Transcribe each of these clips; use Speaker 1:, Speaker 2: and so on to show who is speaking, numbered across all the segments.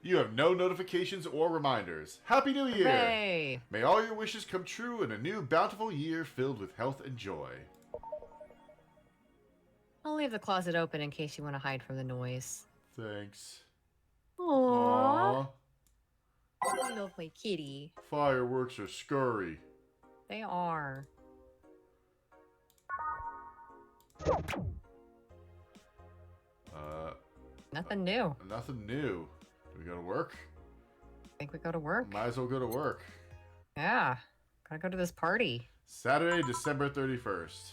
Speaker 1: You have no notifications or reminders. Happy New Year!
Speaker 2: Hooray!
Speaker 1: May all your wishes come true in a new bountiful year filled with health and joy.
Speaker 2: I'll leave the closet open in case you want to hide from the noise.
Speaker 1: Thanks.
Speaker 2: Aww.
Speaker 1: Aww.
Speaker 2: I love my kitty.
Speaker 1: Fireworks are scurry.
Speaker 2: They are. Nothing new.
Speaker 1: Nothing new. Do we go to work?
Speaker 2: Think we go to work?
Speaker 1: Might as well go to work.
Speaker 2: Yeah. Gotta go to this party.
Speaker 1: Saturday, December 31st.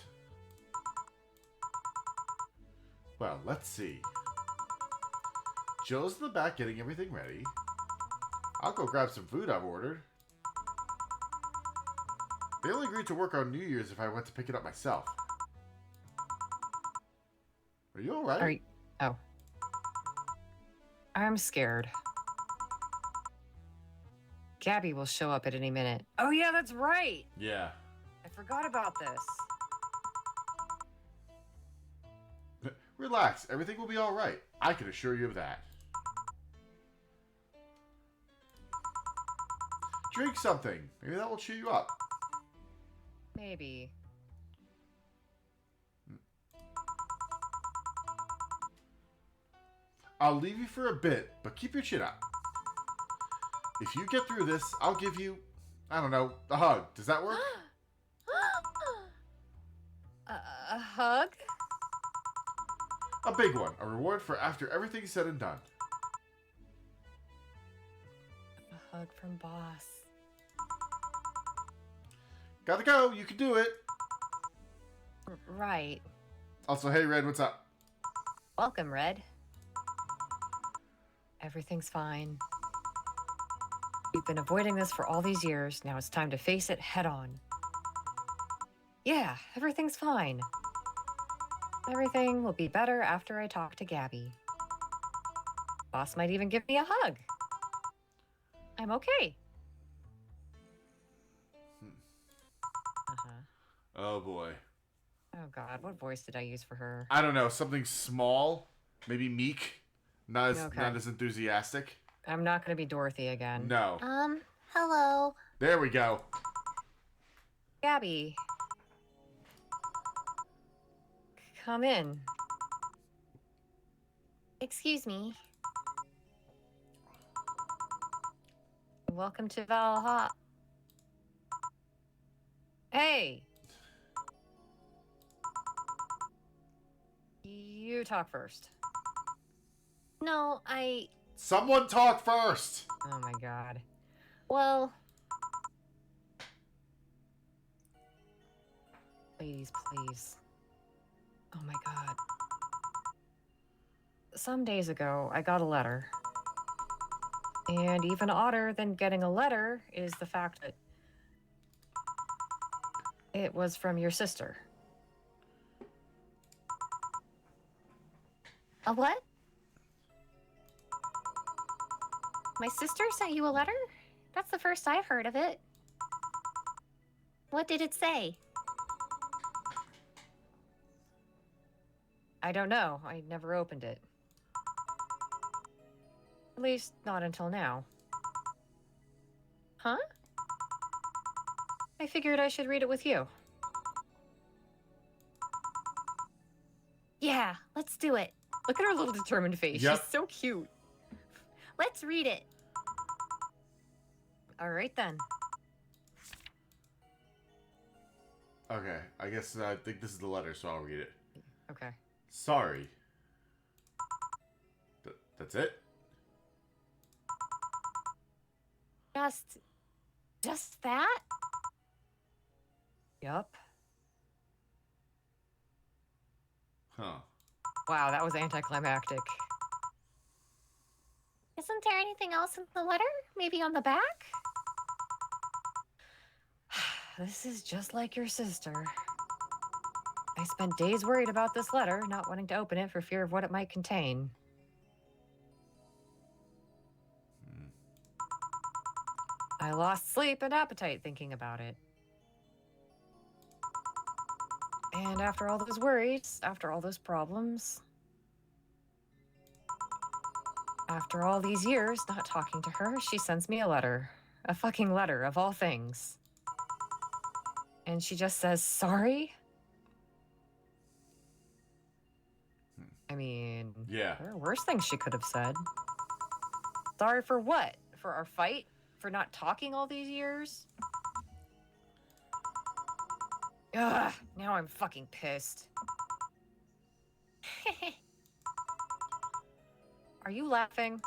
Speaker 1: Well, let's see. Joe's in the back getting everything ready. I'll go grab some food I've ordered. They only agreed to work on New Year's if I went to pick it up myself. Are you alright?
Speaker 2: Are you... Oh. I'm scared. Gabby will show up at any minute. Oh yeah, that's right!
Speaker 1: Yeah.
Speaker 2: I forgot about this.
Speaker 1: Relax, everything will be alright. I can assure you of that. Drink something. Maybe that will cheer you up.
Speaker 2: Maybe.
Speaker 1: I'll leave you for a bit, but keep your chin up. If you get through this, I'll give you, I don't know, a hug. Does that work?
Speaker 2: A hug?
Speaker 1: A big one. A reward for after everything's said and done.
Speaker 2: A hug from boss.
Speaker 1: Gotta go. You can do it.
Speaker 2: Right.
Speaker 1: Also, hey, Red, what's up?
Speaker 2: Welcome, Red. Everything's fine. We've been avoiding this for all these years. Now it's time to face it head on. Yeah, everything's fine. Everything will be better after I talk to Gabby. Boss might even give me a hug. I'm okay. Uh-huh.
Speaker 1: Oh, boy.
Speaker 2: Oh, God. What voice did I use for her?
Speaker 1: I don't know. Something small. Maybe meek. Not as enthusiastic.
Speaker 2: I'm not going to be Dorothy again.
Speaker 1: No.
Speaker 3: Hello.
Speaker 1: There we go.
Speaker 2: Gabby. Come in.
Speaker 3: Excuse me.
Speaker 2: Welcome to Vall-halla. Hey! You talk first.
Speaker 3: No,
Speaker 1: Someone talk first!
Speaker 2: Oh my god.
Speaker 3: well,
Speaker 2: Ladies, please. Oh my god. Some days ago, I got a letter. And even odder than getting a letter is the fact that it was from your sister.
Speaker 3: a what? My sister sent you a letter? That's the first I've heard of it. What did it say?
Speaker 2: I don't know. I never opened it. At least, not until now.
Speaker 3: Huh?
Speaker 2: I figured I should read it with you.
Speaker 3: Yeah, let's do it.
Speaker 2: Look at her little determined face.
Speaker 1: Yep.
Speaker 2: She's so cute.
Speaker 3: Let's read it.
Speaker 2: All right, then.
Speaker 1: Okay, I guess I think this is the letter, so I'll read it.
Speaker 2: Okay.
Speaker 1: Sorry. That's it?
Speaker 3: Just that?
Speaker 2: Yup.
Speaker 1: Huh.
Speaker 2: Wow, that was anticlimactic.
Speaker 3: Isn't there anything else in the letter? Maybe on the back?
Speaker 2: This is just like your sister. I spent days worried about this letter, not wanting to open it for fear of what it might contain. I lost sleep and appetite thinking about it. And after all those worries, after all those problems, After all these years not talking to her, she sends me a letter. A fucking letter, of all things. And she just says, sorry? I mean,
Speaker 1: Yeah.
Speaker 2: there are worse things she could have said. Sorry for what? For our fight? For not talking all these years? Ugh, now I'm fucking pissed. Are you laughing?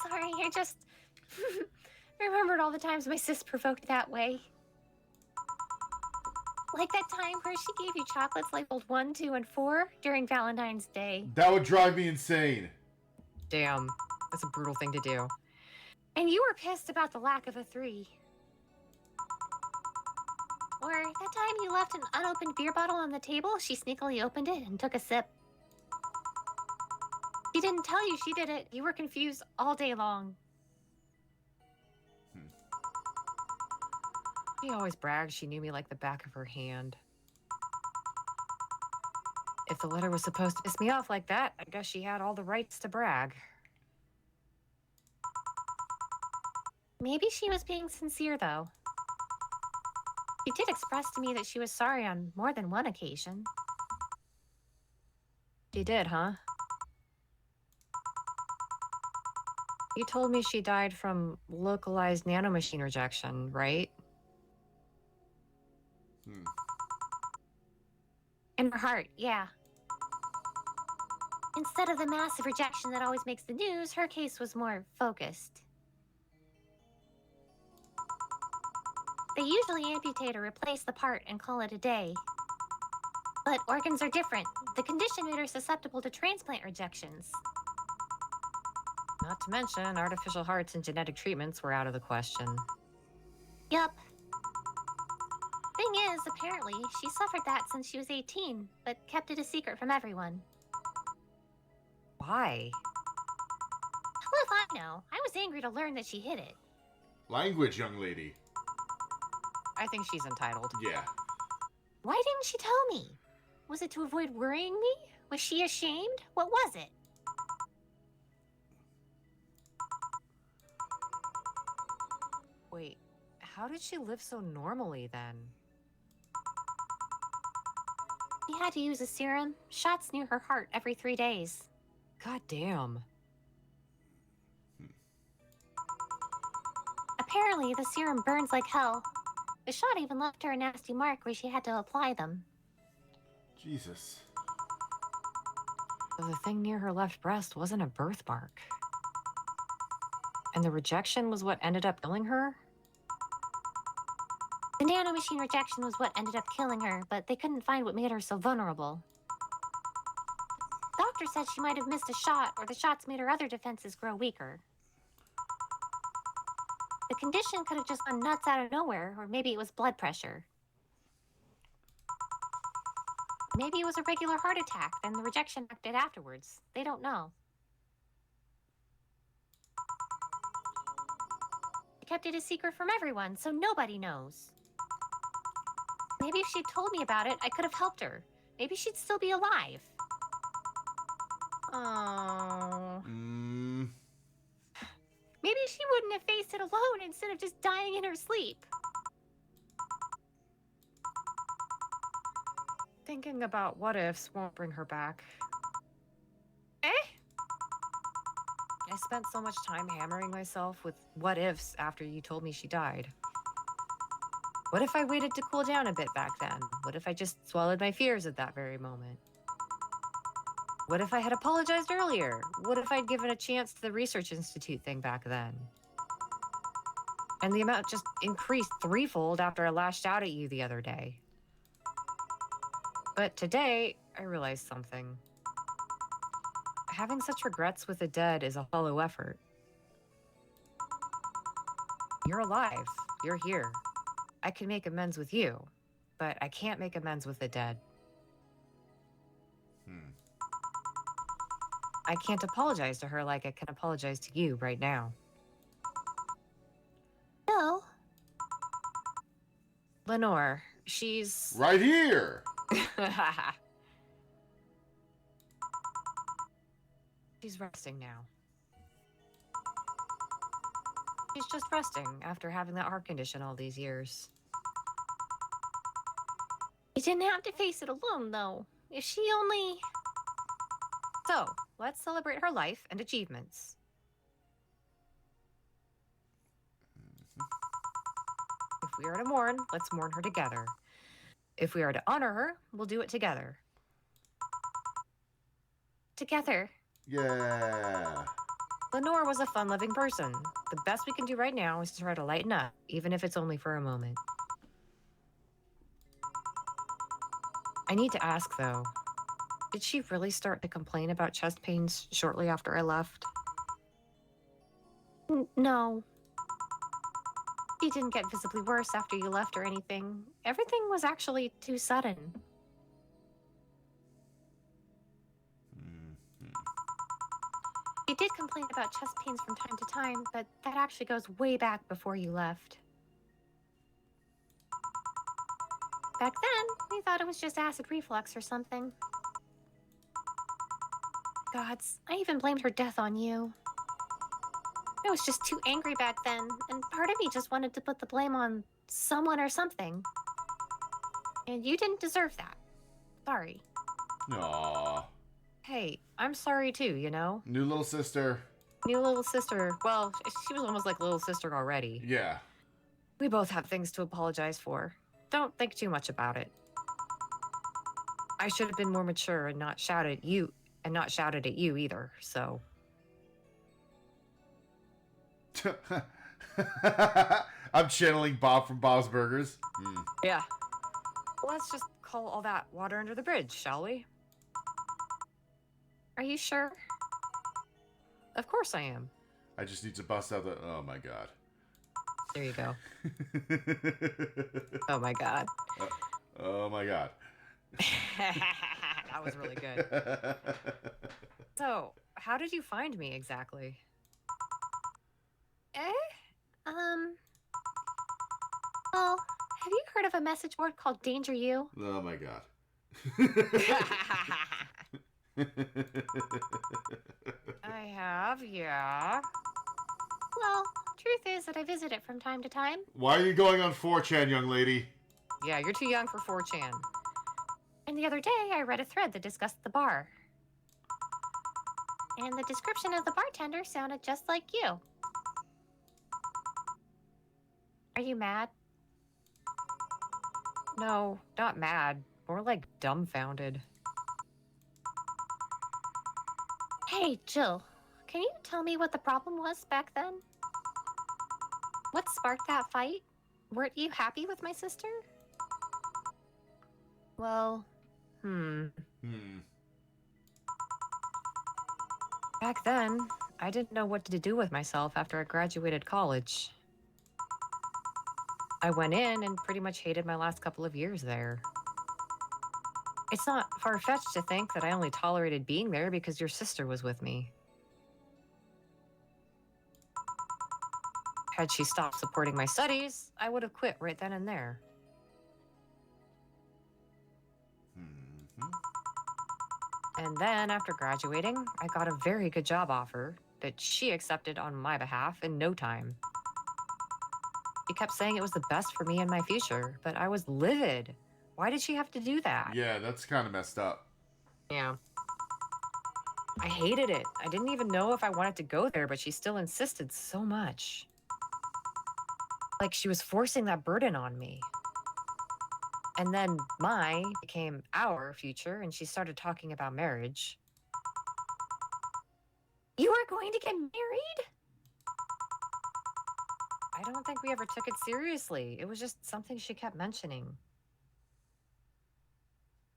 Speaker 3: Sorry, I just remembered all the times my sis provoked that way. Like that time where she gave you chocolates labeled 1, 2, and 4 during Valentine's Day.
Speaker 1: That would drive me insane.
Speaker 2: Damn, that's a brutal thing to do.
Speaker 3: And you were pissed about the lack of a 3. Or that time you left an unopened beer bottle on the table, she sneakily opened it and took a sip. She didn't tell you she did it. You were confused all day long.
Speaker 2: She always brags she knew me like the back of her hand. If the letter was supposed to piss me off like that, I guess she had all the rights to brag.
Speaker 3: Maybe she was being sincere, though. She did express to me that she was sorry on more than one occasion.
Speaker 2: She did, huh? You told me she died from localized nanomachine rejection, right?
Speaker 3: In her heart, yeah. Instead of the massive rejection that always makes the news, her case was more focused. They usually amputate or replace the part and call it a day. But organs are different. The condition made her susceptible to transplant rejections.
Speaker 2: Not to mention, artificial hearts and genetic treatments were out of the question.
Speaker 3: Yup. Thing is, apparently, she suffered that since she was 18, but kept it a secret from everyone.
Speaker 2: Why?
Speaker 3: Hell if I know. I was angry to learn that she hid it.
Speaker 1: Language, young lady.
Speaker 2: I think she's entitled.
Speaker 1: Yeah.
Speaker 3: Why didn't she tell me? Was it to avoid worrying me? Was she ashamed? What was it?
Speaker 2: Wait, how did she live so normally then?
Speaker 3: She had to use a serum, shots near her heart every 3 days.
Speaker 2: God damn.
Speaker 3: Apparently, the serum burns like hell. The shot even left her a nasty mark where she had to apply them.
Speaker 1: Jesus.
Speaker 2: So the thing near her left breast wasn't a birthmark. And the rejection was what ended up killing her?
Speaker 3: The nanomachine rejection was what ended up killing her, but they couldn't find what made her so vulnerable. Doctor said she might have missed a shot, or the shots made her other defenses grow weaker. The condition could have just gone nuts out of nowhere, or maybe it was blood pressure. Maybe it was a regular heart attack, then the rejection acted afterwards. They don't know. She kept it a secret from everyone, so nobody knows. Maybe if she'd told me about it, I could have helped her. Maybe she'd still be alive.
Speaker 2: Oh.
Speaker 3: Maybe she wouldn't have faced it alone instead of just dying in her sleep.
Speaker 2: Thinking about what ifs won't bring her back.
Speaker 3: Eh?
Speaker 2: I spent so much time hammering myself with what ifs after you told me she died. What if I waited to cool down a bit back then? What if I just swallowed my fears at that very moment? What if I had apologized earlier? What if I'd given a chance to the Research Institute thing back then? And the amount just increased threefold after I lashed out at you the other day. But today, I realized something. Having such regrets with the dead is a hollow effort. You're alive. You're here. I can make amends with you, but I can't make amends with the dead. I can't apologize to her like I can apologize to you right now.
Speaker 3: No.
Speaker 2: Lenore, she's...
Speaker 1: Right here!
Speaker 2: She's resting now. She's just resting after having that heart condition all these years.
Speaker 3: You didn't have to face it alone, though. If she only...
Speaker 2: So, let's celebrate her life and achievements. If we are to mourn, let's mourn her together. If we are to honor her, we'll do it together.
Speaker 3: Together.
Speaker 1: Yeah.
Speaker 2: Lenore was a fun-loving person. The best we can do right now is to try to lighten up, even if it's only for a moment. I need to ask, though. Did she really start to complain about chest pains shortly after I left?
Speaker 3: No. She didn't get visibly worse after you left or anything. Everything was actually too sudden. She did complain about chest pains from time to time, but that actually goes way back before you left. Back then, we thought it was just acid reflux or something. Gods, I even blamed her death on you. I was just too angry back then, and part of me just wanted to put the blame on someone or something. And you didn't deserve that. Sorry.
Speaker 1: Aww.
Speaker 2: Hey, I'm sorry too, you know?
Speaker 1: New little sister.
Speaker 2: New little sister. Well, she was almost like little sister already.
Speaker 1: Yeah.
Speaker 2: We both have things to apologize for. Don't think too much about it. I should have been more mature and not shouted at you either, so.
Speaker 1: I'm channeling Bob from Bob's Burgers.
Speaker 2: Yeah. Let's just call all that water under the bridge, shall we?
Speaker 3: Are you sure?
Speaker 2: Of course I am.
Speaker 1: I just need to bust out the... Oh, my God.
Speaker 2: There you go. Oh, my God.
Speaker 1: Oh, my God.
Speaker 2: That was really good. So, how did you find me exactly?
Speaker 3: Well, have you heard of a message board called Danger You?
Speaker 1: Oh, my God.
Speaker 2: I have, yeah.
Speaker 3: Well, truth is that I visit it from time to time.
Speaker 1: Why are you going on 4chan, young lady?
Speaker 2: Yeah, you're too young for 4chan.
Speaker 3: And the other day, I read a thread that discussed the bar. And the description of the bartender sounded just like you. Are you mad?
Speaker 2: No, not mad. More like dumbfounded.
Speaker 3: Hey, Jill, can you tell me what the problem was back then? What sparked that fight? Weren't you happy with my sister?
Speaker 2: Well, Back then, I didn't know what to do with myself after I graduated college. I went in and pretty much hated my last couple of years there. It's not far-fetched to think that I only tolerated being there because your sister was with me. Had she stopped supporting my studies, I would have quit right then and there. And then, after graduating, I got a very good job offer that she accepted on my behalf in no time. She kept saying it was the best for me and my future, but I was livid. Why did she have to do that?
Speaker 1: Yeah, that's kind of messed up.
Speaker 2: Yeah. I hated it. I didn't even know if I wanted to go there, but she still insisted so much. Like she was forcing that burden on me. And then my became our future, and she started talking about marriage.
Speaker 3: You are going to get married?
Speaker 2: I don't think we ever took it seriously. It was just something she kept mentioning.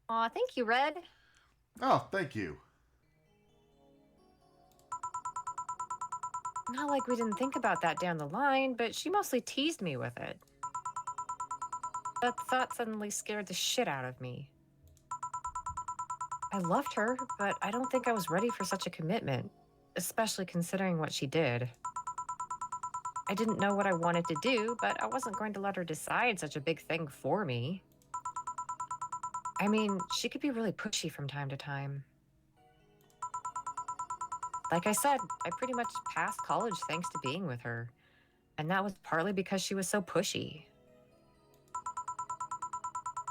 Speaker 2: Aw, thank you, Red.
Speaker 1: Oh, thank you.
Speaker 2: Not like we didn't think about that down the line, but she mostly teased me with it. That thought suddenly scared the shit out of me. I loved her, but I don't think I was ready for such a commitment, especially considering what she did. I didn't know what I wanted to do, but I wasn't going to let her decide such a big thing for me. I mean, she could be really pushy from time to time. Like I said, I pretty much passed college thanks to being with her. And that was partly because she was so pushy.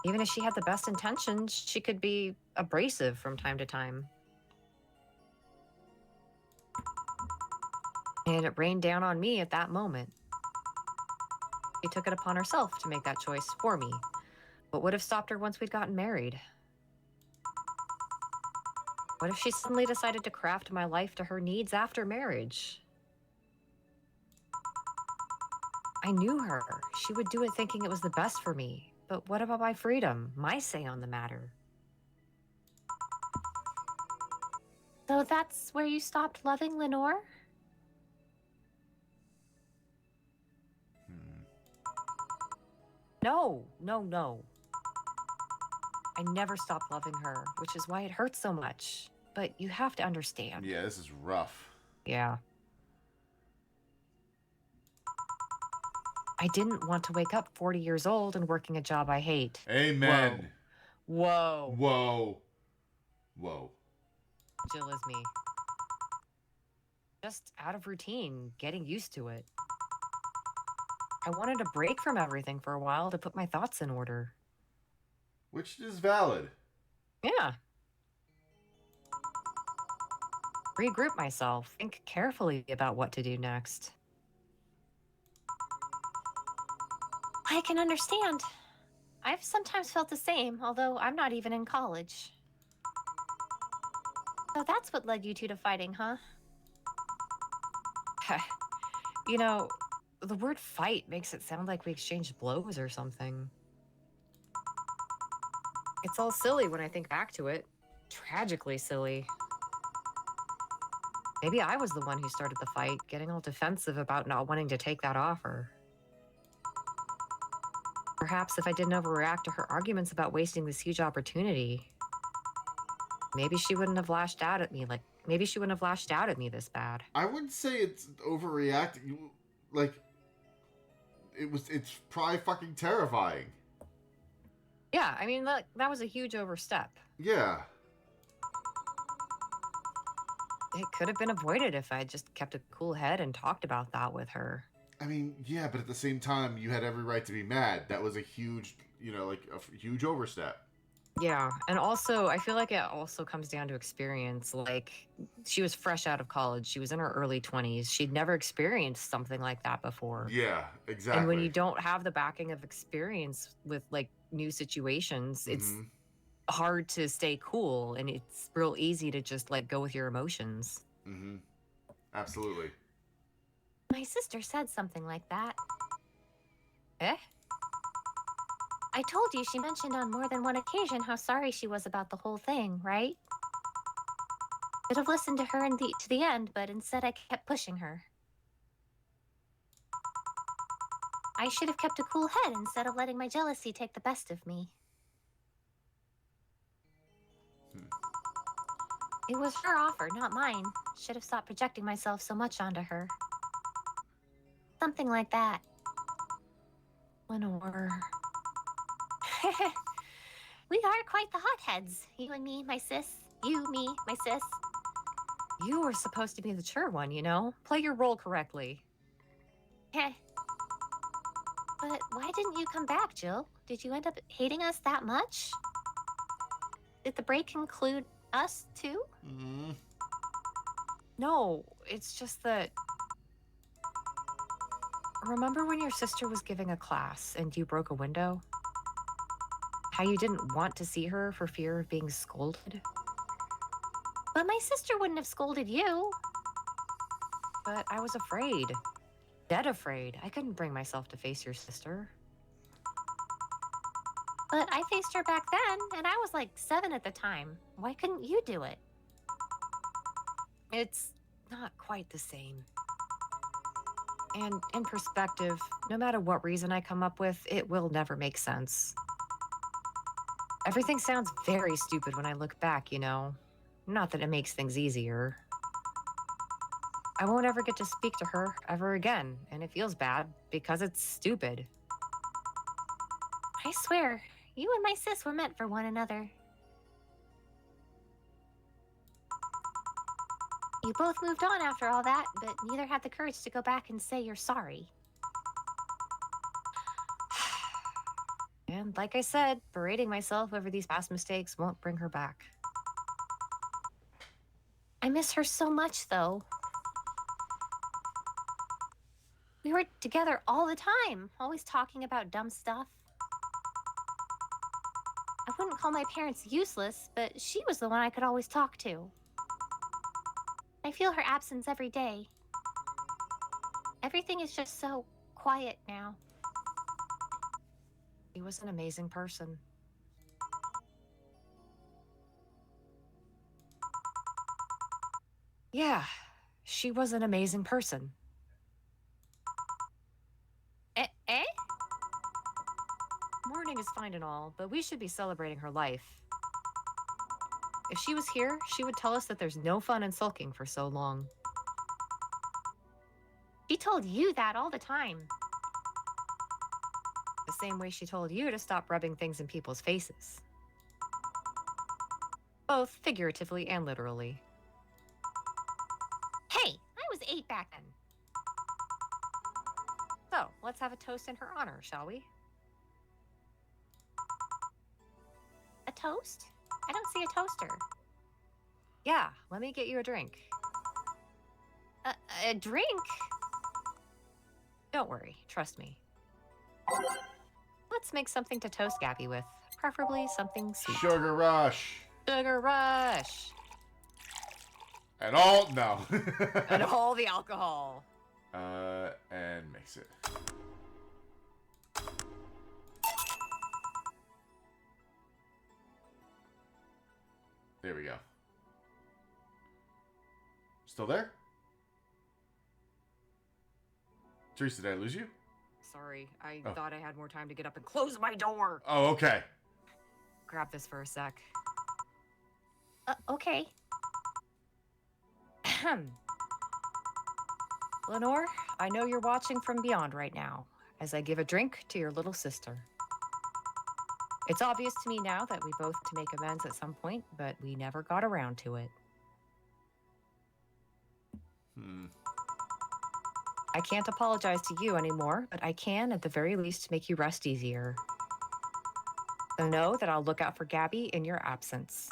Speaker 2: Even if she had the best intentions, she could be abrasive from time to time. And it rained down on me at that moment. She took it upon herself to make that choice for me. What would have stopped her once we'd gotten married? What if she suddenly decided to craft my life to her needs after marriage? I knew her. She would do it thinking it was the best for me. But what about my freedom, my say on the matter?
Speaker 3: So that's where you stopped loving Lenore?
Speaker 2: No, no, no. I never stopped loving her, which is why it hurts so much. But you have to understand.
Speaker 1: Yeah, this is rough.
Speaker 2: Yeah. I didn't want to wake up 40 years old and working a job I hate.
Speaker 1: Amen.
Speaker 2: Whoa.
Speaker 1: Whoa. Whoa.
Speaker 2: Jill is me. Just out of routine, getting used to it. I wanted a break from everything for a while to put my thoughts in order.
Speaker 1: Which is valid.
Speaker 2: Yeah. Regroup myself, think carefully about what to do next.
Speaker 3: I can understand. I've sometimes felt the same, although I'm not even in college. So that's what led you two to fighting, huh?
Speaker 2: You know, the word fight makes it sound like we exchanged blows or something. It's all silly when I think back to it. Tragically silly. Maybe I was the one who started the fight, getting all defensive about not wanting to take that offer. Perhaps if I didn't overreact to her arguments about wasting this huge opportunity, maybe she wouldn't have lashed out at me this bad.
Speaker 1: I wouldn't say it's overreacting. Like, it's probably fucking terrifying.
Speaker 2: Yeah, I mean, that was a huge overstep.
Speaker 1: Yeah.
Speaker 2: It could have been avoided if I had just kept a cool head and talked about that with her.
Speaker 1: I mean, yeah, but at the same time, you had every right to be mad. That was a huge, a huge overstep.
Speaker 2: Yeah, and also, I feel like it also comes down to experience. Like, she was fresh out of college. She was in her early 20s. She'd never experienced something like that before.
Speaker 1: Yeah, exactly.
Speaker 2: And when you don't have the backing of experience with, like, new situations, it's hard to stay cool, and it's real easy to just, like, go with your emotions.
Speaker 1: Mm-hmm. Absolutely.
Speaker 3: My sister said something like that.
Speaker 2: Eh?
Speaker 3: I told you she mentioned on more than one occasion how sorry she was about the whole thing, right? Should have listened to her to the end, but instead I kept pushing her. I should have kept a cool head instead of letting my jealousy take the best of me. It was her offer, not mine. Should have stopped projecting myself so much onto her. Something like that.
Speaker 2: Lenore.
Speaker 3: We are quite the hotheads. You and me, my sis. You, me, my sis.
Speaker 2: You were supposed to be the mature one, you know? Play your role correctly.
Speaker 3: Heh. But why didn't you come back, Jill? Did you end up hating us that much? Did the break include us, too?
Speaker 1: Mm-hmm.
Speaker 2: No, it's just that... Remember when your sister was giving a class and you broke a window? How you didn't want to see her for fear of being scolded?
Speaker 3: But my sister wouldn't have scolded you.
Speaker 2: But I was afraid. Dead afraid. I couldn't bring myself to face your sister.
Speaker 3: But I faced her back then, and I was like 7 at the time. Why couldn't you do it?
Speaker 2: It's not quite the same. And in perspective, no matter what reason I come up with, it will never make sense. Everything sounds very stupid when I look back, you know? Not that it makes things easier. I won't ever get to speak to her ever again, and it feels bad because it's stupid.
Speaker 3: I swear, you and my sis were meant for one another. You both moved on after all that, but neither had the courage to go back and say you're sorry.
Speaker 2: And like I said, berating myself over these past mistakes won't bring her back.
Speaker 3: I miss her so much, though. We were together all the time, always talking about dumb stuff. I wouldn't call my parents useless, but she was the one I could always talk to. I feel her absence every day. Everything is just so quiet now.
Speaker 2: He was an amazing person. Yeah, she was an amazing person.
Speaker 3: Eh?
Speaker 2: Mourning is fine and all, but we should be celebrating her life. If she was here, she would tell us that there's no fun in sulking for so long.
Speaker 3: She told you that all the time.
Speaker 2: The same way she told you to stop rubbing things in people's faces. Both figuratively and literally.
Speaker 3: Hey, I was 8 back then.
Speaker 2: So, let's have a toast in her honor, shall we?
Speaker 3: A toast? I don't see a toaster.
Speaker 2: Yeah, let me get you a drink.
Speaker 3: A drink?
Speaker 2: Don't worry, trust me. Let's make something to toast Gabby with, preferably something sweet.
Speaker 1: Sugar rush.
Speaker 2: Sugar rush!
Speaker 1: And all, no.
Speaker 2: And all the alcohol.
Speaker 1: And mix it. There we go. Still there? Theresa, did I lose you?
Speaker 2: Sorry, I
Speaker 1: Oh.
Speaker 2: thought I had more time to get up and close my door.
Speaker 1: Oh, okay.
Speaker 2: Grab this for a sec.
Speaker 3: Okay.
Speaker 2: Ahem. Lenore, I know you're watching from beyond right now, as I give a drink to your little sister. It's obvious to me now that we both had to make amends at some point, but we never got around to it. I can't apologize to you anymore, but I can, at the very least, make you rest easier. So know that I'll look out for Gabby in your absence.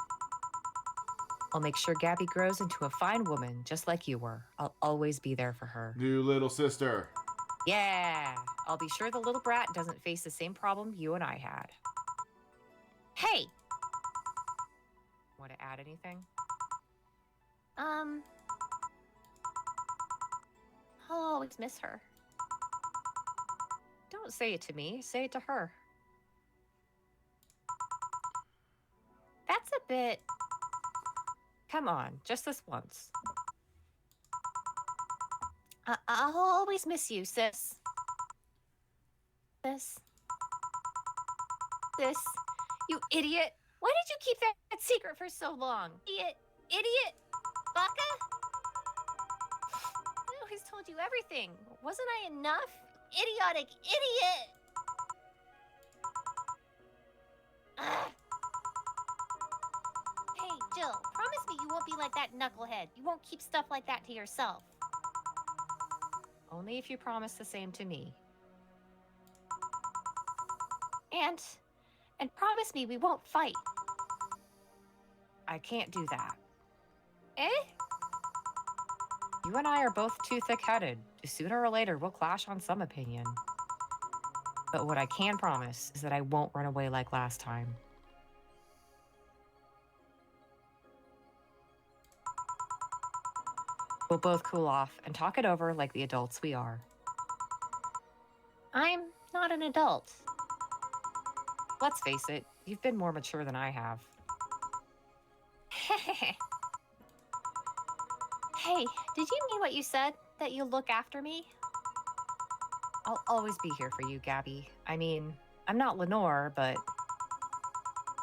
Speaker 2: I'll make sure Gabby grows into a fine woman, just like you were. I'll always be there for her.
Speaker 1: New little sister.
Speaker 2: Yeah, I'll be sure the little brat doesn't face the same problem you and I had.
Speaker 3: Hey!
Speaker 2: Want to add anything?
Speaker 3: I'll always miss her.
Speaker 2: Don't say it to me, say it to her.
Speaker 3: That's a bit...
Speaker 2: Come on, just this once.
Speaker 3: I'll always miss you, sis. Sis. You idiot. Why did you keep that secret for so long? Idiot. Baka? I always told you everything. Wasn't I enough? Idiotic idiot. Ugh. Hey, Jill, promise me you won't be like that knucklehead. You won't keep stuff like that to yourself.
Speaker 2: Only if you promise the same to me.
Speaker 3: And promise me we won't fight.
Speaker 2: I can't do that.
Speaker 3: Eh?
Speaker 2: You and I are both too thick-headed. Sooner or later, we'll clash on some opinion. But what I can promise is that I won't run away like last time. We'll both cool off and talk it over like the adults we are.
Speaker 3: I'm not an adult.
Speaker 2: Let's face it, you've been more mature than I have.
Speaker 3: Hey, did you mean what you said? That you'll look after me?
Speaker 2: I'll always be here for you, Gabby. I mean, I'm not Lenore, but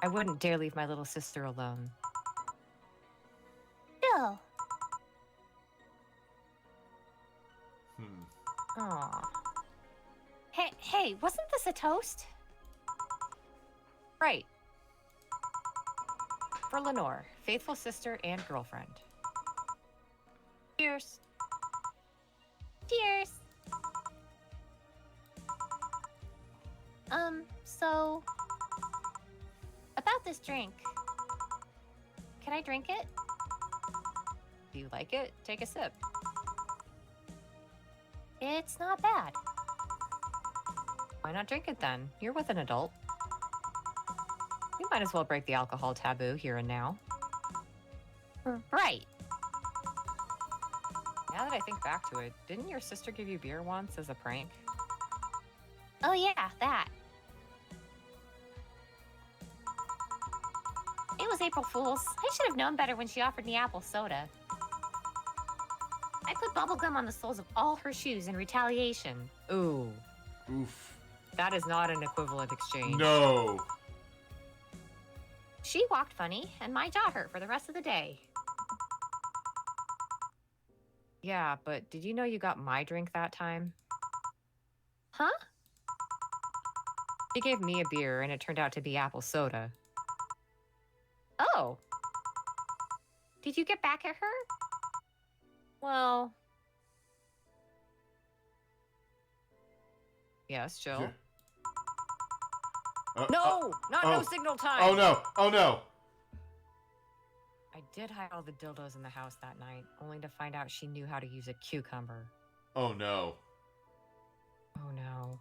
Speaker 2: I wouldn't dare leave my little sister alone.
Speaker 3: Jill.
Speaker 2: Aw.
Speaker 3: Hey, wasn't this a toast?
Speaker 2: Right. For Lenore, faithful sister and girlfriend. Cheers.
Speaker 3: Cheers. So about this drink. Can I drink it?
Speaker 2: Do you like it? Take a sip.
Speaker 3: It's not bad.
Speaker 2: Why not drink it then? You're with an adult. You might as well break the alcohol taboo here and now.
Speaker 3: Right.
Speaker 2: Now that I think back to it, didn't your sister give you beer once as a prank?
Speaker 3: Oh yeah, that. It was April Fool's. I should have known better when she offered me apple soda. I put bubblegum on the soles of all her shoes in retaliation.
Speaker 2: Ooh,
Speaker 1: Oof.
Speaker 2: that is not an equivalent exchange.
Speaker 1: No.
Speaker 3: She walked funny, and my jaw hurt for the rest of the day.
Speaker 2: Yeah, but did you know you got my drink that time?
Speaker 3: Huh?
Speaker 2: She gave me a beer and it turned out to be apple soda.
Speaker 3: Oh. Did you get back at her?
Speaker 2: Well... Yes, Jill?
Speaker 1: Yeah.
Speaker 2: No! Not no
Speaker 1: oh.
Speaker 2: signal time!
Speaker 1: Oh no! Oh no!
Speaker 2: I did hide all the dildos in the house that night, only to find out she knew how to use a cucumber.
Speaker 1: Oh no!
Speaker 2: Oh no.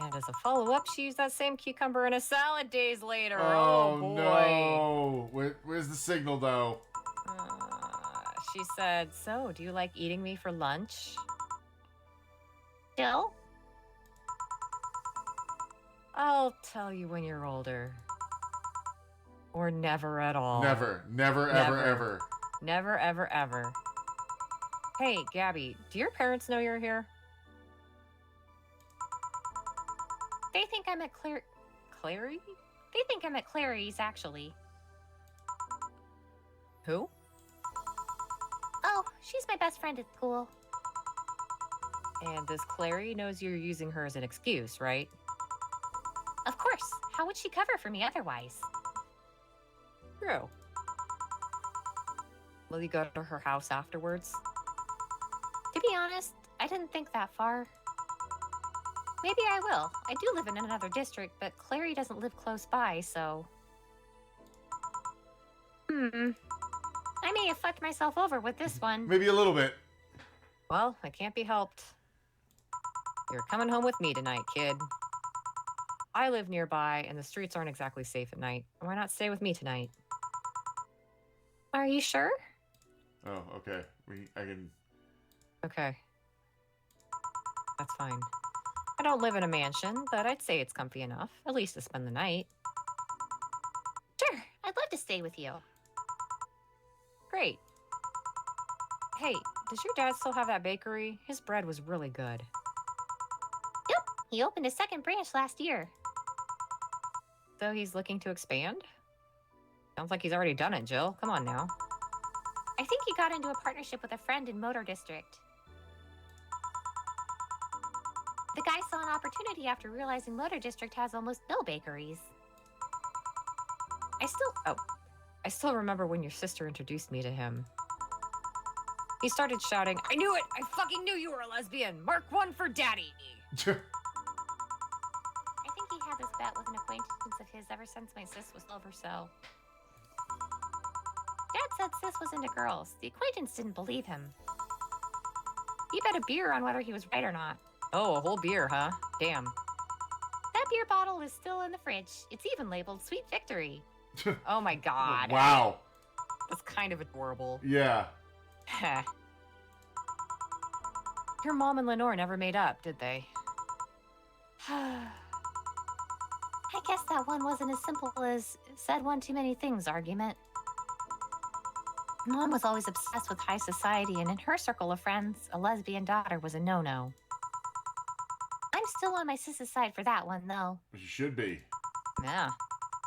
Speaker 2: And as a follow-up, she used that same cucumber in a salad days later. Oh boy.
Speaker 1: No! Where's the signal though?
Speaker 2: She said, "So, do you like eating me for lunch?"
Speaker 3: Jill?
Speaker 2: I'll tell you when you're older. Or never at all.
Speaker 1: Never, ever,
Speaker 2: Never.
Speaker 1: ever.
Speaker 2: Never, ever, ever. Hey, Gabby, do your parents know you're here?
Speaker 3: They think I'm at
Speaker 2: Clary?
Speaker 3: They think I'm at Clary's, actually.
Speaker 2: Who?
Speaker 3: Oh, she's my best friend at school.
Speaker 2: And this Clary knows you're using her as an excuse, right?
Speaker 3: Of course. How would she cover for me otherwise?
Speaker 2: True. Will you go to her house afterwards?
Speaker 3: To be honest, I didn't think that far. Maybe I will. I do live in another district, but Clary doesn't live close by, so... I may have fucked myself over with this one.
Speaker 1: Maybe a little bit.
Speaker 2: Well, it can't be helped. You're coming home with me tonight, kid. I live nearby, and the streets aren't exactly safe at night. Why not stay with me tonight?
Speaker 3: Are you sure?
Speaker 1: Oh, okay. I can.
Speaker 2: Okay. That's fine. I don't live in a mansion, but I'd say it's comfy enough, at least to spend the night.
Speaker 3: Sure, I'd love to stay with you.
Speaker 2: Great. Hey, does your dad still have that bakery? His bread was really good.
Speaker 3: Yep, he opened his second branch last year.
Speaker 2: So he's looking to expand? Sounds like he's already done it, Jill. Come on now.
Speaker 3: I think he got into a partnership with a friend in Motor District. The guy saw an opportunity after realizing Motor District has almost no bakeries.
Speaker 2: I still remember when your sister introduced me to him. He started shouting, "I knew it! I fucking knew you were a lesbian! Mark one for daddy!"
Speaker 3: I think he had this bet with an acquaintance of his ever since my sis was over, so... Dad said sis was into girls. The acquaintance didn't believe him. He bet a beer on whether he was right or not.
Speaker 2: Oh, a whole beer, huh? Damn.
Speaker 3: That beer bottle is still in the fridge. It's even labeled Sweet Victory.
Speaker 2: Oh my god.
Speaker 1: Wow.
Speaker 2: That's kind of adorable.
Speaker 1: Yeah.
Speaker 2: Heh. Your mom and Lenore never made up, did they?
Speaker 3: I guess that one wasn't as simple as said one too many things argument. Mom was always obsessed with high society, and in her circle of friends, a lesbian daughter was a no-no. I'm still on my sis's side for that one, though.
Speaker 1: You should be.
Speaker 2: Yeah.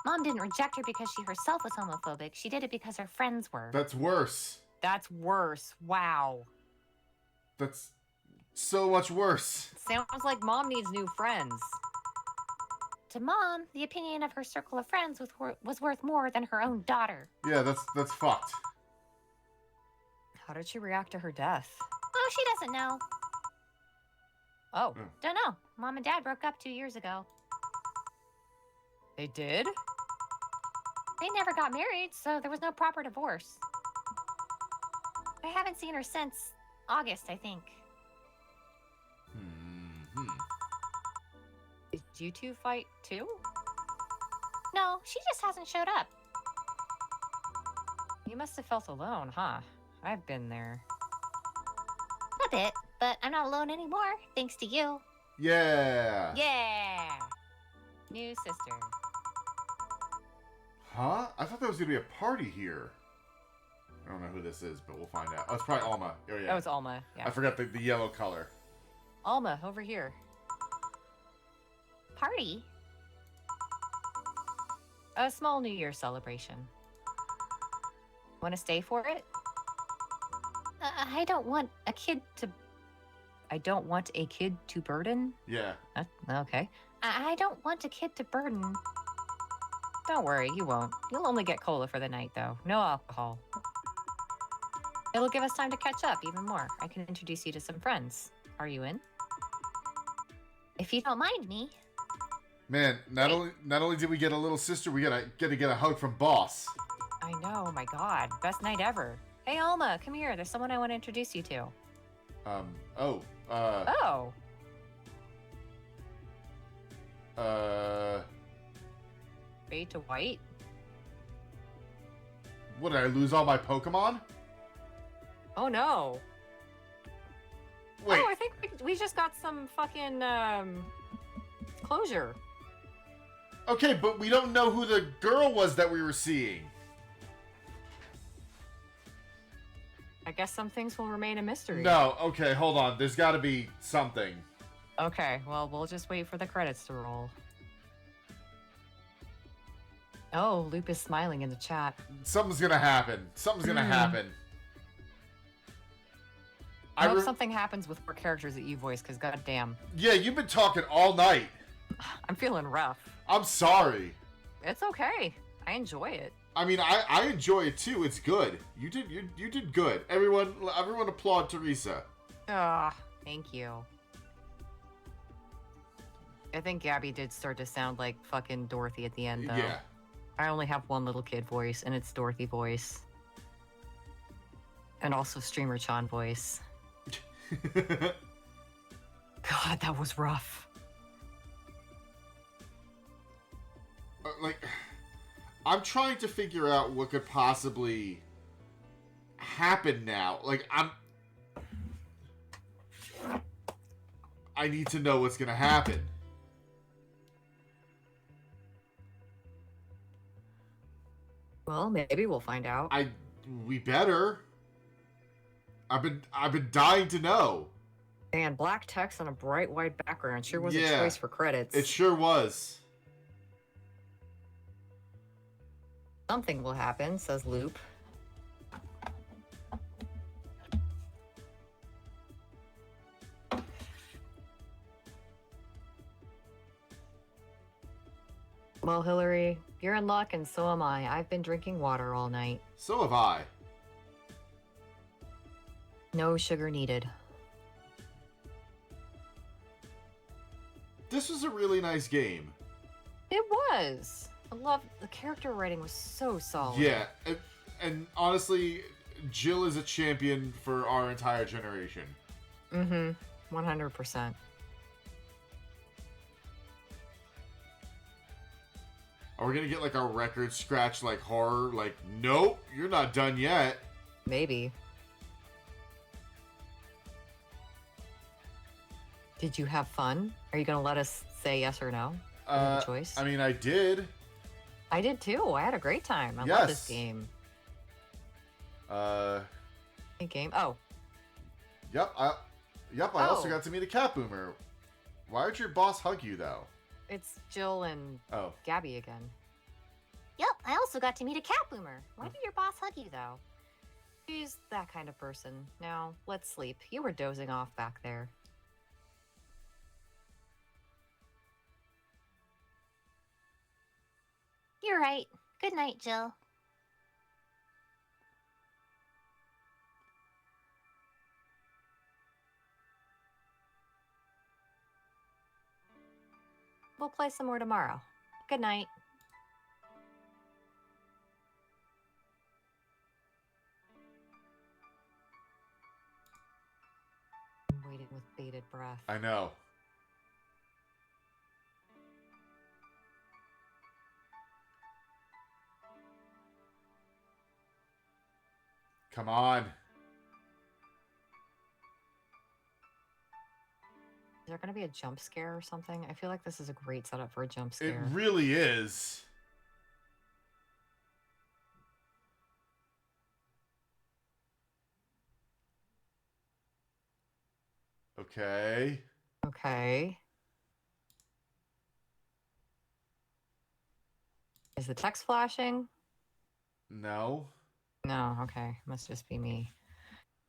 Speaker 3: Mom didn't reject her because she herself was homophobic. She did it because her friends were.
Speaker 1: That's worse.
Speaker 2: That's worse. Wow.
Speaker 1: That's so much worse.
Speaker 2: Sounds like mom needs new friends.
Speaker 3: To Mom, the opinion of her circle of friends was worth more than her own daughter.
Speaker 1: Yeah, that's fucked.
Speaker 2: How did she react to her death?
Speaker 3: Oh, she doesn't know.
Speaker 2: Oh,
Speaker 3: Don't know. Mom and Dad broke up 2 years ago.
Speaker 2: they did?
Speaker 3: They never got married, so there was no proper divorce. I haven't seen her since August, I think.
Speaker 2: Did you two fight too?
Speaker 3: No, she just hasn't showed up.
Speaker 2: You must have felt alone, huh? I've been there.
Speaker 3: A bit, but I'm not alone anymore, thanks to you.
Speaker 1: Yeah.
Speaker 2: Yeah! New sister.
Speaker 1: Huh? I thought there was gonna be a party here. I don't know who this is, but we'll find out. Oh, it's probably Alma. Oh yeah.
Speaker 2: Oh, it's Alma. Yeah.
Speaker 1: I forgot the yellow color.
Speaker 2: Alma, over here.
Speaker 3: Party?
Speaker 2: A small New Year celebration. Want to stay for it?
Speaker 3: I don't want a kid to...
Speaker 2: I don't want a kid to burden.
Speaker 1: Yeah.
Speaker 2: Okay.
Speaker 3: I don't want a kid to burden.
Speaker 2: Don't worry, you won't. You'll only get cola for the night, though. No alcohol. It'll give us time to catch up even more. I can introduce you to some friends. Are you in?
Speaker 3: If you don't mind me.
Speaker 1: Man, not only did we get a little sister, we gotta get a hug from Boss.
Speaker 2: I know, my God. Best night ever. Hey, Alma, come here. There's someone I want to introduce you to.
Speaker 1: Oh.
Speaker 2: Fade to white?
Speaker 1: What, did I lose all my Pokemon?
Speaker 2: Oh, no.
Speaker 1: Wait.
Speaker 2: Oh, I think we just got some fucking, closure.
Speaker 1: Okay, but we don't know who the girl was that we were seeing.
Speaker 2: I guess some things will remain a mystery.
Speaker 1: No, okay, hold on. There's gotta be something.
Speaker 2: Okay, well, we'll just wait for the credits to roll. Oh, Loop is smiling in the chat.
Speaker 1: Something's gonna happen. Something's gonna happen.
Speaker 2: I hope something happens with more characters that you voice, because goddamn.
Speaker 1: Yeah, you've been talking all night.
Speaker 2: I'm feeling rough.
Speaker 1: I'm sorry.
Speaker 2: It's okay. I enjoy it.
Speaker 1: I mean, I enjoy it too. It's good. You did good. Everyone applaud Theresa.
Speaker 2: Ah, thank you. I think Gabby did start to sound like fucking Dorothy at the end, though.
Speaker 1: Yeah.
Speaker 2: I only have one little kid voice, and it's Dorothy voice. And also Streamer Chan voice. God, that was rough.
Speaker 1: Like, I'm trying to figure out what could possibly happen now. Like, I need to know what's gonna happen.
Speaker 2: Well, maybe we'll find out.
Speaker 1: We better. I've been dying to know.
Speaker 2: And black text on a bright white background sure was a
Speaker 1: Yeah,
Speaker 2: choice for credits.
Speaker 1: It sure was.
Speaker 2: Something will happen, says Loop. Well, Hillary, you're in luck and so am I. I've been drinking water all night.
Speaker 1: So have I.
Speaker 2: No sugar needed.
Speaker 1: This was a really nice game.
Speaker 2: It was. I love the character writing was so solid.
Speaker 1: Yeah, and honestly, Jill is a champion for our entire generation.
Speaker 2: 100%.
Speaker 1: Are we gonna get like a record scratch like horror? Like, nope, you're not done yet.
Speaker 2: Maybe. Did you have fun? Are you gonna let us say yes or no? Choice.
Speaker 1: I mean, I did.
Speaker 2: I did too. I had a great time. I
Speaker 1: Yes.
Speaker 2: love this game. Hey, game. Oh,
Speaker 1: Yep. I also
Speaker 2: Oh.
Speaker 1: got to meet a cat boomer. Why would your boss hug you though?
Speaker 2: it's Jill and
Speaker 1: Oh,
Speaker 2: Gabby again.
Speaker 3: Yep, I also got to meet a cat boomer. Why did your boss hug you, though?
Speaker 2: She's that kind of person. Now, let's sleep. You were dozing off back there.
Speaker 3: You're right. Good night, Jill.
Speaker 2: We'll play some more tomorrow. Good night. I'm waiting with bated breath.
Speaker 1: I know. Come on.
Speaker 2: Is there going to be a jump scare or something? I feel like this is a great setup for a jump
Speaker 1: It
Speaker 2: scare.
Speaker 1: really is. Okay.
Speaker 2: Okay. Is the text flashing?
Speaker 1: No.
Speaker 2: No, okay. Must just be me.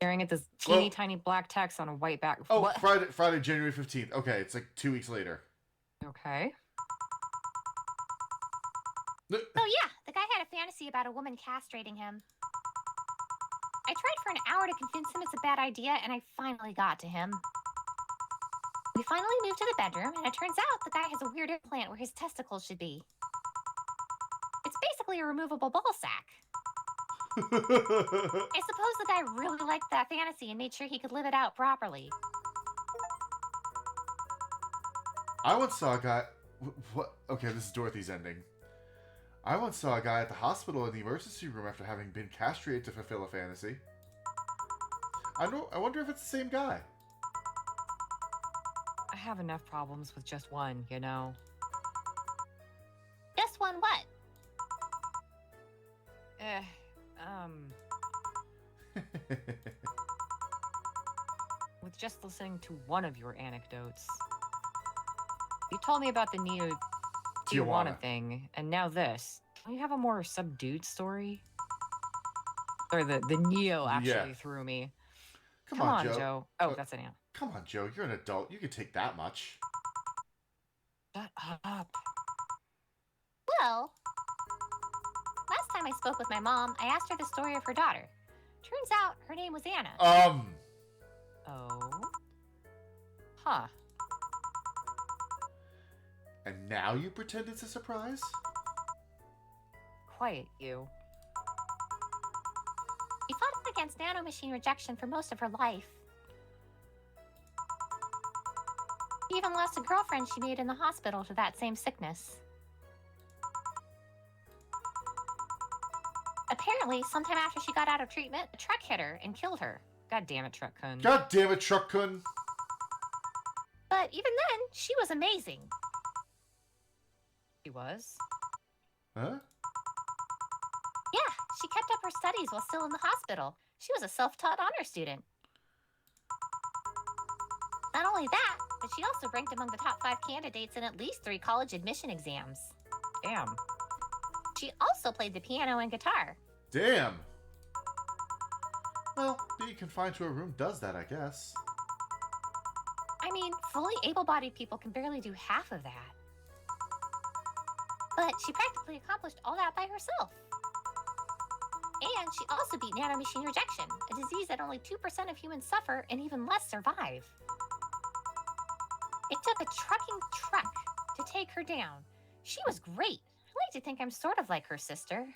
Speaker 2: Staring at this teeny tiny black text on a white back.
Speaker 1: Oh,
Speaker 2: what?
Speaker 1: Friday, January 15th. Okay, it's like 2 weeks later.
Speaker 2: Okay.
Speaker 3: Oh yeah, the guy had a fantasy about a woman castrating him. I tried for an hour to convince him it's a bad idea, and I finally got to him. We finally moved to the bedroom, and it turns out the guy has a weird implant where his testicles should be. It's basically a removable ball sack. I suppose the guy really liked that fantasy and made sure he could live it out properly.
Speaker 1: I once saw a guy... What? Okay, this is Dorothy's ending. I once saw a guy at the hospital in the emergency room after having been castrated to fulfill a fantasy. I wonder if it's the same guy.
Speaker 2: I have enough problems with just one, you know.
Speaker 3: Just one what?
Speaker 2: With just listening to one of your anecdotes. You told me about the Neo Tijuana thing, and now this. Don't you have a more subdued story? Or the Neo actually threw me.
Speaker 1: Come on, Joe.
Speaker 2: Oh, that's an ant.
Speaker 1: Come on, Joe. You're an adult. You can take that much.
Speaker 2: Shut up.
Speaker 3: Well, last time I spoke with my mom, I asked her the story of her daughter. Turns out her name was Anna.
Speaker 2: Oh. Huh.
Speaker 1: And now you pretend it's a surprise?
Speaker 2: Quiet, you.
Speaker 3: She fought against nanomachine rejection for most of her life. She even lost a girlfriend she made in the hospital to that same sickness. Apparently, sometime after she got out of treatment, a truck hit her and killed her.
Speaker 2: God damn it, Truck Kun.
Speaker 1: God damn it, Truck Kun.
Speaker 3: But even then, she was amazing.
Speaker 2: She was?
Speaker 1: Huh?
Speaker 3: Yeah, she kept up her studies while still in the hospital. She was a self-taught honor student. Not only that, but she also ranked among the top 5 candidates in at least 3 college admission exams.
Speaker 2: Damn.
Speaker 3: She also played the piano and guitar.
Speaker 1: Damn. Well, being confined to a room does that, I guess.
Speaker 3: I mean, fully able-bodied people can barely do half of that. But she practically accomplished all that by herself. And she also beat nanomachine rejection, a disease that only 2% of humans suffer and even less survive. It took a trucking truck to take her down. She was great. I like to think I'm sort of like her sister.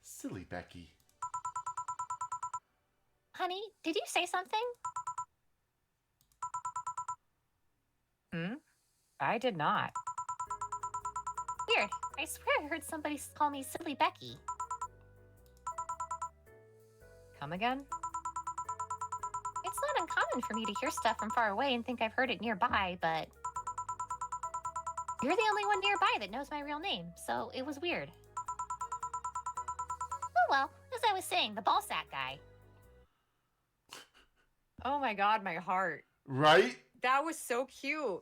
Speaker 1: Silly Becky.
Speaker 3: Honey, did you say something?
Speaker 2: I did not.
Speaker 3: Weird. I swear I heard somebody call me Silly Becky.
Speaker 2: Come again?
Speaker 3: It's not uncommon for me to hear stuff from far away and think I've heard it nearby, but you're the only one nearby that knows my real name, so it was weird. Oh well, as I was saying, the ballsack guy.
Speaker 2: Oh my god, my heart.
Speaker 1: Right?
Speaker 2: That was so cute.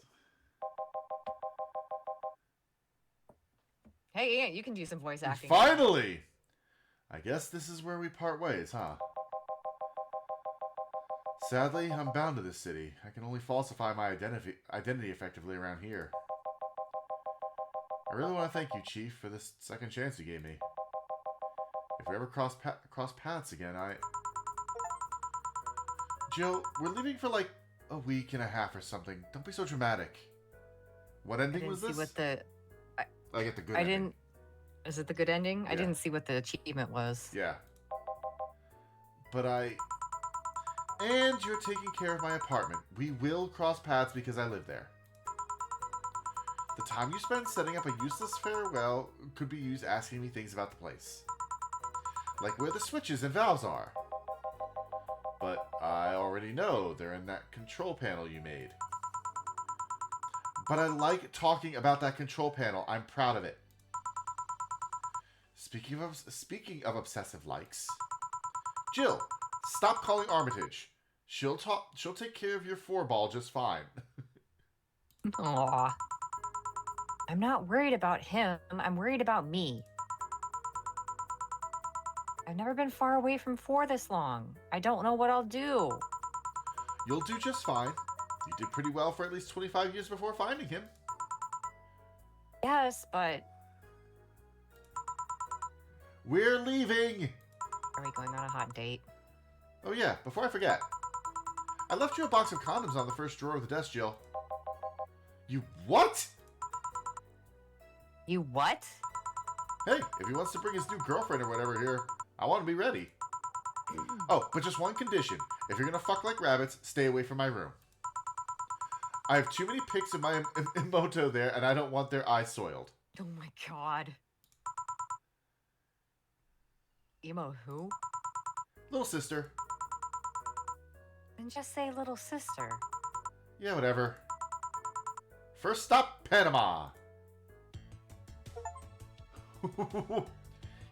Speaker 2: Hey, Aunt, you can do some voice acting.
Speaker 1: Finally! I guess this is where we part ways, huh? Sadly, I'm bound to this city. I can only falsify my identity effectively around here. I really want to thank you, Chief, for this second chance you gave me. If we ever cross paths again, Jill, we're leaving for like a week and a half or something. Don't be so dramatic. What
Speaker 2: I
Speaker 1: ending
Speaker 2: didn't
Speaker 1: was
Speaker 2: see
Speaker 1: this?
Speaker 2: what the.
Speaker 1: I get the good
Speaker 2: I
Speaker 1: ending.
Speaker 2: didn't. Is it the good ending? I
Speaker 1: Yeah.
Speaker 2: didn't see what the achievement was.
Speaker 1: Yeah. But And you're taking care of my apartment. We will cross paths because I live there. The time you spend setting up a useless farewell could be used asking me things about the place. Like where the switches and valves are. But I already know they're in that control panel you made. But I like talking about that control panel. I'm proud of it. Speaking of obsessive likes, Jill, stop calling Armitage. She'll take care of your 4-ball just fine.
Speaker 2: Aw. I'm not worried about him. I'm worried about me. I've never been far away from 4 this long. I don't know what I'll do.
Speaker 1: You'll do just fine. You did pretty well for at least 25 years before finding him.
Speaker 2: Yes, but
Speaker 1: We're leaving!
Speaker 2: are we going on a hot date?
Speaker 1: Oh yeah, before I forget. I left you a box of condoms on the first drawer of the desk, Jill. You what?
Speaker 2: You what?
Speaker 1: Hey, if he wants to bring his new girlfriend or whatever here, I want to be ready. Oh, but just one condition. If you're gonna fuck like rabbits, stay away from my room. I have too many pics of my Emoto there, and I don't want their eyes soiled.
Speaker 2: Oh my god. Emo who?
Speaker 1: Little sister.
Speaker 2: Then just say little sister.
Speaker 1: Yeah, whatever. First stop, Panama.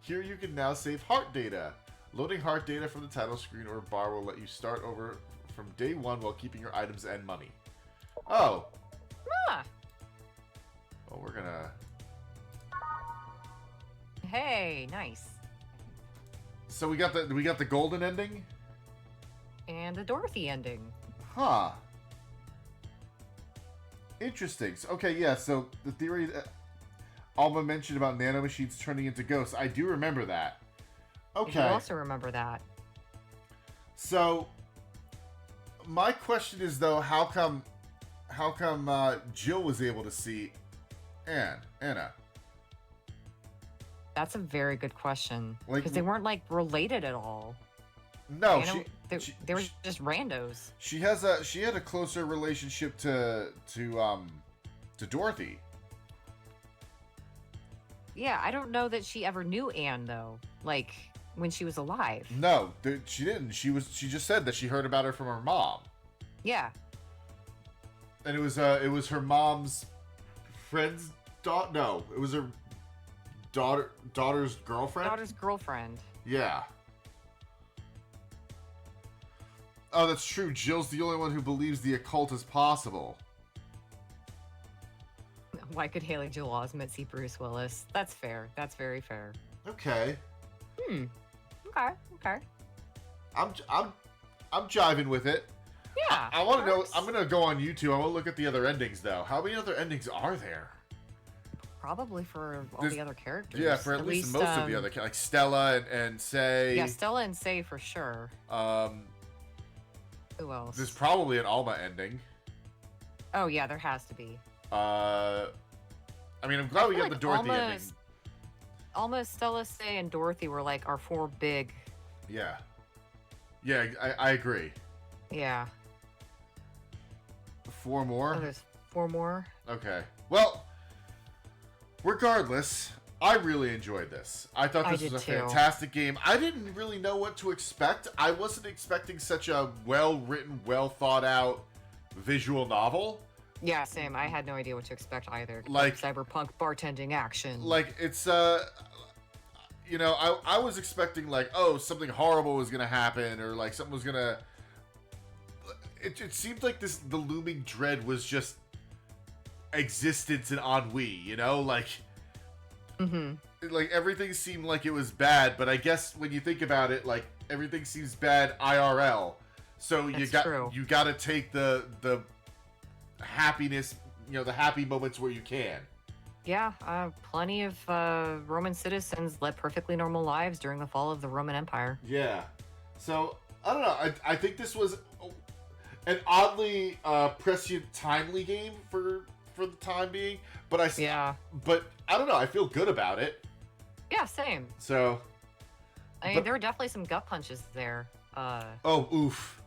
Speaker 1: Here you can now save heart data. Loading heart data from the title screen or bar will let you start over from day 1 while keeping your items and money. Oh.
Speaker 2: Ah.
Speaker 1: Well, we're gonna...
Speaker 2: Hey, nice.
Speaker 1: So we got the golden ending?
Speaker 2: And the Dorothy ending.
Speaker 1: Huh. Interesting. So, okay, yeah, so the theory that Alma mentioned about nanomachines turning into ghosts, I do remember that. Okay.
Speaker 2: You also remember that.
Speaker 1: So, my question is, though, how come Jill was able to see Anna?
Speaker 2: That's a very good question.
Speaker 1: Like-
Speaker 2: Because they weren't, like, related at all.
Speaker 1: No,
Speaker 2: You know, they were
Speaker 1: she,
Speaker 2: just randos.
Speaker 1: she had a closer relationship to Dorothy.
Speaker 2: Yeah, I don't know that she ever knew Anne, though. Like, when she was alive.
Speaker 1: No, she didn't. She just said that she heard about her from her mom.
Speaker 2: Yeah.
Speaker 1: And it was her mom's friend's daughter. No, it was her daughter's girlfriend.
Speaker 2: Daughter's girlfriend.
Speaker 1: Yeah. Oh, that's true. Jill's the only one who believes the occult is possible.
Speaker 2: Why could Haley Joel Osment see Bruce Willis? That's fair. That's very fair.
Speaker 1: Okay.
Speaker 2: Okay. Okay.
Speaker 1: I'm jiving with it.
Speaker 2: Yeah.
Speaker 1: I want to know.
Speaker 2: works.
Speaker 1: I'm gonna go on YouTube. I want to look at the other endings, though. How many other endings are there?
Speaker 2: Probably for all
Speaker 1: There's-
Speaker 2: the other characters.
Speaker 1: Yeah, for at least most of the other, like Stella and Say.
Speaker 2: Yeah, Stella and Say for sure. Who else?
Speaker 1: There's probably an Alma ending.
Speaker 2: Oh yeah, there has to be.
Speaker 1: I mean, I'm glad we
Speaker 2: feel
Speaker 1: got the
Speaker 2: like
Speaker 1: Dorothy ending.
Speaker 2: Alma, Stella, Say, and Dorothy were like our 4 big.
Speaker 1: Yeah. Yeah, I agree.
Speaker 2: Yeah.
Speaker 1: 4 more?
Speaker 2: Oh, there's 4 more.
Speaker 1: Okay. Well, regardless, I really enjoyed this. I thought
Speaker 2: I
Speaker 1: this
Speaker 2: did
Speaker 1: was a
Speaker 2: too.
Speaker 1: fantastic game. I didn't really know what to expect. I wasn't expecting such a well-written, well-thought-out visual novel.
Speaker 2: Yeah, same. I had no idea what to expect either.
Speaker 1: Like-
Speaker 2: cyberpunk bartending action.
Speaker 1: Like, it's, you know, I was expecting, like, oh, something horrible was gonna happen, or, like, something was gonna... It seemed like the looming dread was just existence and ennui, you know? Like... Like, everything seemed like it was bad, but I guess when you think about it, like, everything seems bad IRL. So
Speaker 2: True.
Speaker 1: you gotta take the happiness, you know, the happy moments where you can.
Speaker 2: Yeah, plenty of Roman citizens led perfectly normal lives during the fall of the Roman Empire.
Speaker 1: Yeah. So, I don't know. I think this was... an oddly prescient, timely game for the time being. But but I don't know. I feel good about it.
Speaker 2: Yeah, same.
Speaker 1: So,
Speaker 2: I mean, there were definitely some gut punches there.
Speaker 1: Oh oof,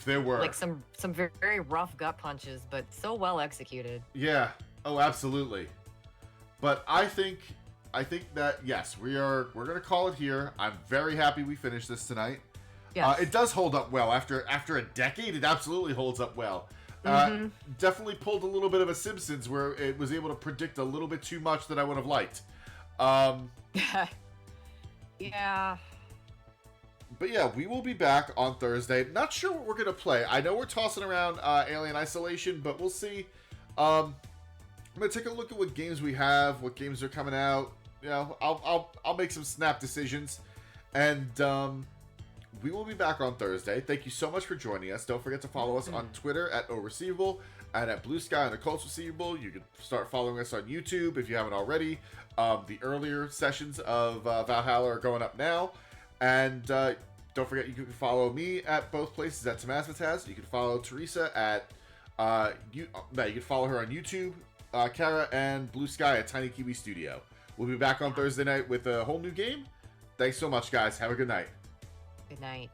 Speaker 1: there were
Speaker 2: like some very rough gut punches, but so well executed.
Speaker 1: Yeah. Oh, absolutely. But I think that yes, we're gonna call it here. I'm very happy we finished this tonight.
Speaker 2: Yes.
Speaker 1: It does hold up well after a decade. It absolutely holds up well. Definitely pulled a little bit of a Simpsons where it was able to predict a little bit too much that I would have liked.
Speaker 2: Yeah.
Speaker 1: But yeah, we will be back on Thursday. Not sure what we're gonna play. I know we're tossing around Alien Isolation, but we'll see. I'm gonna take a look at what games we have, what games are coming out. You know, I'll make some snap decisions, and we will be back on Thursday. Thank you so much for joining us. Don't forget to follow us on Twitter at Receivable and at Blue Sky and Occults Receivable. You can start following us on YouTube if you haven't already. The earlier sessions of Valhalla are going up now. And don't forget, you can follow me at both places at Tamasmataz. You can follow Theresa at you can follow her on YouTube, Kara, and Blue Sky at Tiny Kiwi Studio. We'll be back on Thursday night with a whole new game. Thanks so much, guys. Have a good night.
Speaker 2: Good night.